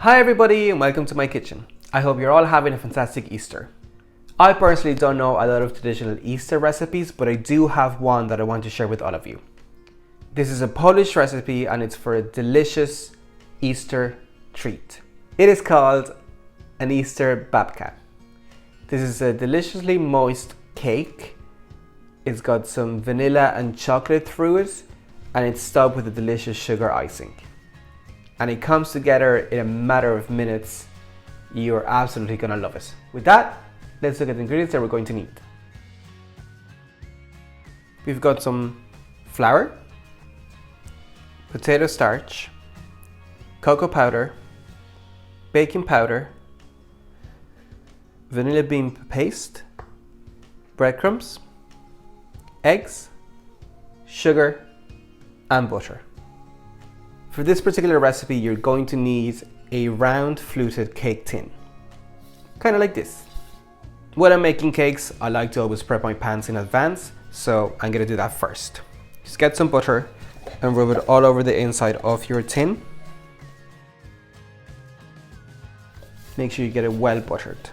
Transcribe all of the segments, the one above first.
Hi everybody and welcome to my kitchen. I hope you're all having a fantastic Easter. I personally don't know a lot of traditional Easter recipes, but I do have one that I want to share with all of you. This is a Polish recipe and it's for a delicious Easter treat. It is called an Easter Babka. This is a deliciously moist cake. It's got some vanilla and chocolate through it and it's topped with a delicious sugar icing. And it comes together in a matter of minutes. You're absolutely gonna love it. With that, let's look at the ingredients that we're going to need. We've got some flour, potato starch, cocoa powder, baking powder, vanilla bean paste, breadcrumbs, eggs, sugar, and butter. For this particular recipe, you're going to need a round fluted cake tin, kind of like this. When I'm making cakes, I like to always prep my pans in advance, so I'm gonna do that first. Just get some butter and rub it all over the inside of your tin. Make sure you get it well buttered.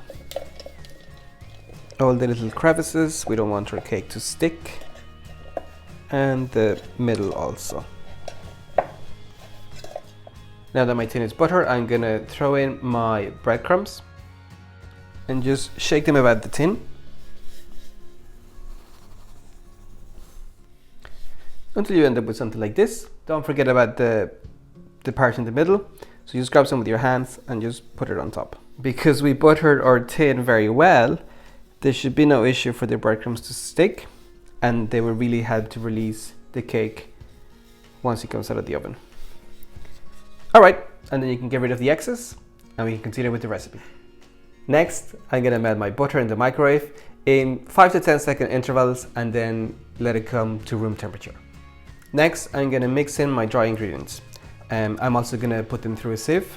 All the little crevices, we don't want our cake to stick, and the middle also. Now that my tin is buttered, I'm gonna throw in my breadcrumbs and just shake them about the tin until you end up with something like this. Don't forget about the part in the middle. So you just grab some with your hands and just put it on top. Because we buttered our tin very well, there should be no issue for the breadcrumbs to stick, and they will really help to release the cake once it comes out of the oven. Alright, and then you can get rid of the excess and we can continue with the recipe. Next, I'm gonna melt my butter in the microwave in 5 to 10 second intervals and then let it come to room temperature. Next, I'm gonna mix in my dry ingredients. I'm also gonna put them through a sieve.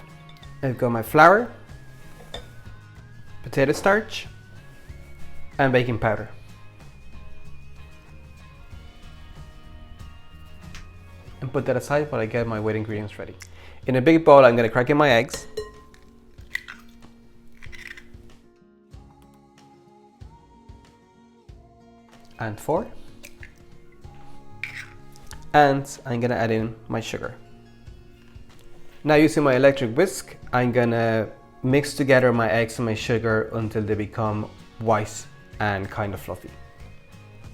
I've got my flour, potato starch, and baking powder. And put that aside while I get my wet ingredients ready. In a big bowl, I'm going to crack in my eggs. And 4. And I'm going to add in my sugar. Now using my electric whisk, I'm going to mix together my eggs and my sugar until they become white and kind of fluffy.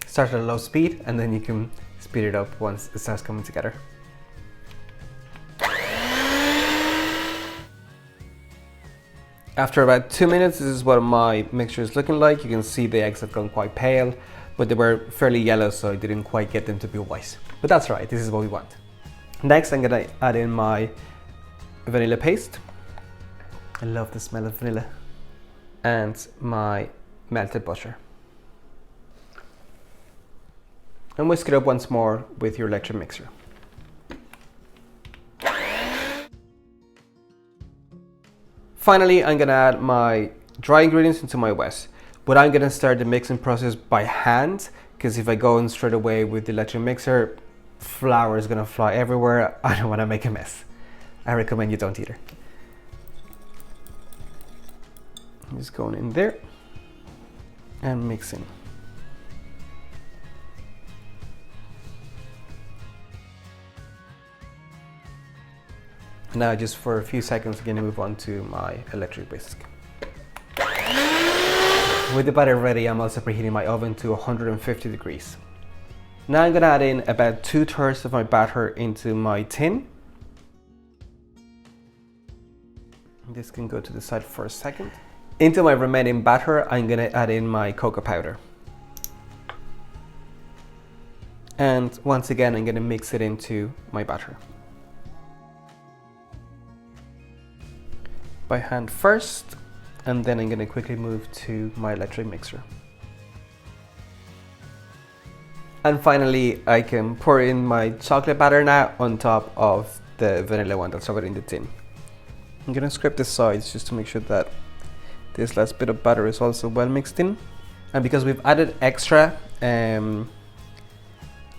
Start at a low speed and then you can speed it up once it starts coming together. After about 2 minutes, this is what my mixture is looking like. You can see the eggs have gone quite pale, but they were fairly yellow, so I didn't quite get them to be white. But that's right, this is what we want. Next, I'm gonna add in my vanilla paste. I love the smell of vanilla. And my melted butter. And whisk it up once more with your electric mixer. Finally, I'm gonna add my dry ingredients into my wet, but I'm gonna start the mixing process by hand, because if I go in straight away with the electric mixer, flour is gonna fly everywhere. I don't wanna make a mess. I recommend you don't either. I'm just going in there and mixing. Now just for a few seconds, I'm going to move on to my electric whisk. With the batter ready, I'm also preheating my oven to 150 degrees. Now I'm going to add in about 2/3 of my batter into my tin. This can go to the side for a second. Into my remaining batter, I'm going to add in my cocoa powder. And once again, I'm going to mix it into my batter. By hand first, and then I'm going to quickly move to my electric mixer. And finally, I can pour in my chocolate batter now on top of the vanilla one that's already in the tin. I'm going to scrape the sides just to make sure that this last bit of batter is also well mixed in. And because we've added extra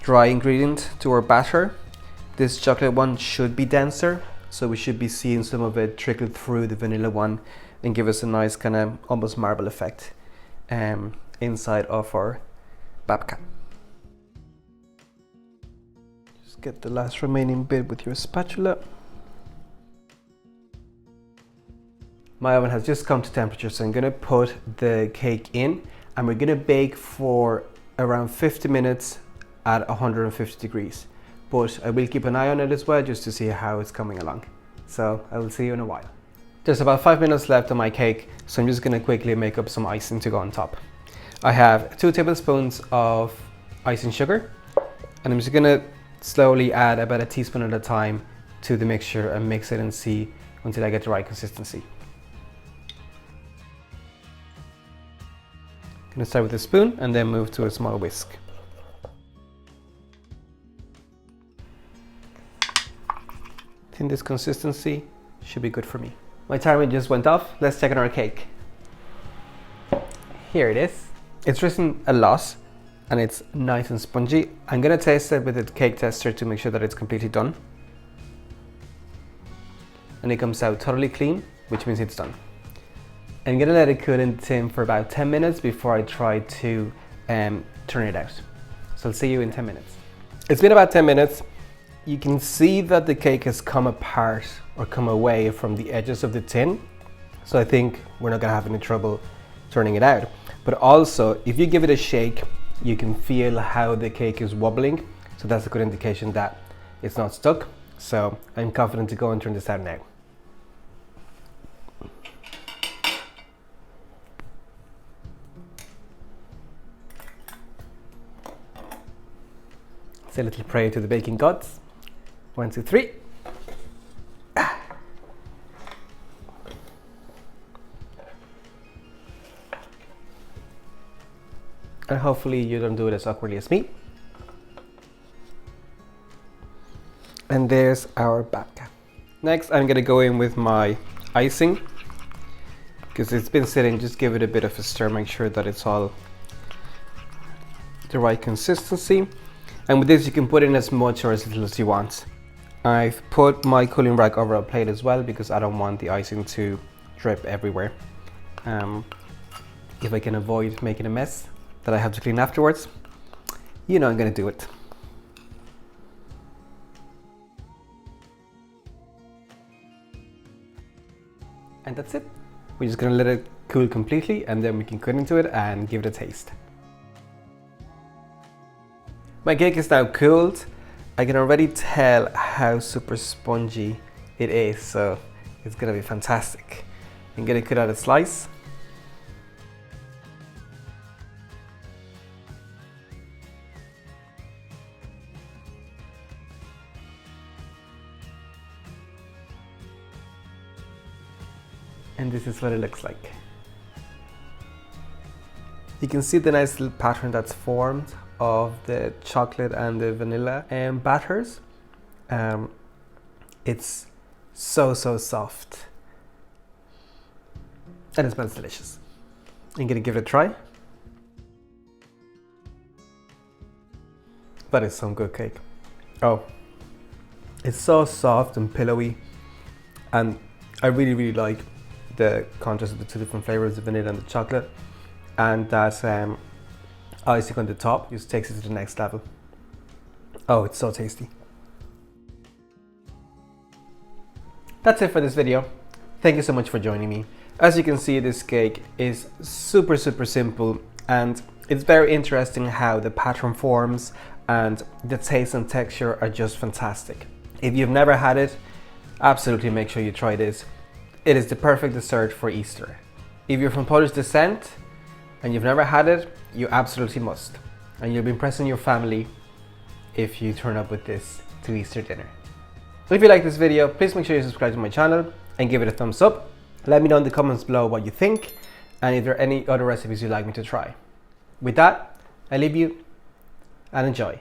dry ingredient to our batter, this chocolate one should be denser. So we should be seeing some of it trickle through the vanilla one and give us a nice kind of almost marble effect inside of our babka. Just get the last remaining bit with your spatula. My oven has just come to temperature, so I'm going to put the cake in and we're going to bake for around 50 minutes at 150 degrees. But I will keep an eye on it as well just to see how it's coming along. So I will see you in a while. There's about 5 minutes left on my cake, so I'm just going to quickly make up some icing to go on top. I have 2 tablespoons of icing sugar, and I'm just going to slowly add about a teaspoon at a time to the mixture and mix it and see until I get the right consistency. I'm going to start with a spoon and then move to a small whisk. I think this consistency should be good for me. My timer just went off. Let's check on our cake. Here it is. It's risen a lot and it's nice and spongy. I'm going to taste it with a cake tester to make sure that it's completely done. And it comes out totally clean, which means it's done. I'm going to let it cool in the tin for about 10 minutes before I try to turn it out. So I'll see you in 10 minutes. It's been about 10 minutes. You can see that the cake has come apart or come away from the edges of the tin. So I think we're not going to have any trouble turning it out. But also, if you give it a shake, you can feel how the cake is wobbling. So that's a good indication that it's not stuck. So I'm confident to go and turn this out now. Say a little prayer to the baking gods. 1, 2, 3. And hopefully you don't do it as awkwardly as me. And there's our babka. Next, I'm going to go in with my icing. Because it's been sitting, just give it a bit of a stir, make sure that it's all the right consistency. And with this, you can put in as much or as little as you want. I've put my cooling rack over a plate as well because I don't want the icing to drip everywhere. If I can avoid making a mess that I have to clean afterwards, you know I'm gonna do it. And that's it. We're just gonna let it cool completely and then we can cut into it and give it a taste. My cake is now cooled. I can already tell how super spongy it is, so it's gonna be fantastic. I'm gonna cut out a slice. And this is what it looks like. You can see the nice little pattern that's formed of the chocolate and the vanilla batters. It's so soft and it smells delicious. I'm gonna give it a try. That is some good cake. Oh, it's so soft and pillowy, and I really like the contrast of the 2 different flavors, the vanilla and the chocolate, and that icing on the top just takes it to the next level. Oh, it's so tasty. That's it for this video. Thank you so much for joining me. As you can see, this cake is super simple, and it's very interesting how the pattern forms and the taste and texture are just fantastic. If you've never had it, absolutely make sure you try this. It is the perfect dessert for Easter. If you're from Polish descent and you've never had it, you absolutely must. And you'll be impressing your family if you turn up with this to Easter dinner. If you like this video, please make sure you subscribe to my channel and give it a thumbs up. Let me know in the comments below what you think and if there are any other recipes you'd like me to try. With that, I leave you and enjoy.